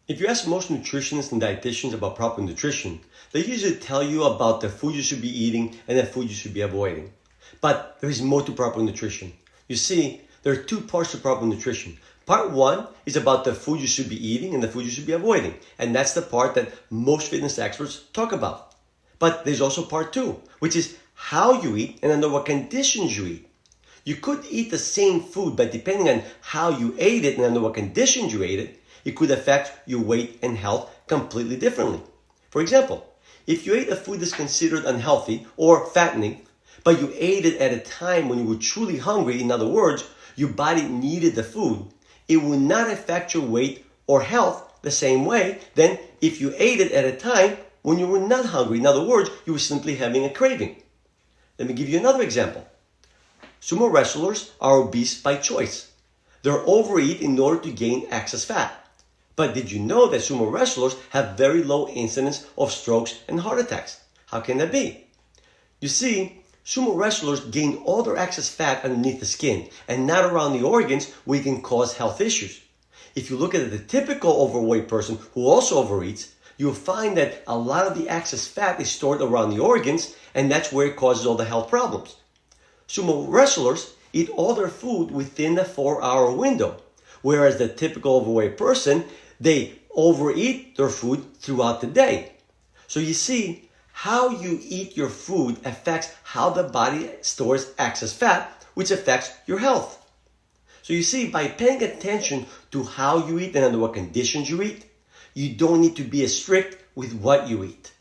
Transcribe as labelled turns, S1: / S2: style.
S1: If you ask most nutritionists and dietitians about proper nutrition, they usually tell you about the food you should be eating and the food you should be avoiding. But there is more to proper nutrition. You see, there are two parts to proper nutrition. Part one is about the food you should be eating and the food you should be avoiding. And that's the part that most fitness experts talk about. But there's also part two, which is how you eat and under what conditions you eat. You could eat the same food, but depending on how you ate it and under what conditions you ate it could affect your weight and health completely differently. For example, if you ate a food that's considered unhealthy or fattening, but you ate it at a time when you were truly hungry, in other words, your body needed the food, it will not affect your weight or health the same way than if you ate it at a time when you were not hungry. In other words, you were simply having a craving. Let me give you another example. Sumo wrestlers are obese by choice. They're overeat in order to gain excess fat. But did you know that sumo wrestlers have very low incidence of strokes and heart attacks? How can that be? You see, sumo wrestlers gain all their excess fat underneath the skin and not around the organs where it can cause health issues. If you look at the typical overweight person who also overeats, you'll find that a lot of the excess fat is stored around the organs, and that's where it causes all the health problems. Sumo wrestlers eat all their food within the 4-hour window, whereas the typical overweight person, they overeat their food throughout the day. So you see, how you eat your food affects how the body stores excess fat, which affects your health. So you see, by paying attention to how you eat and under what conditions you eat, you don't need to be as strict with what you eat.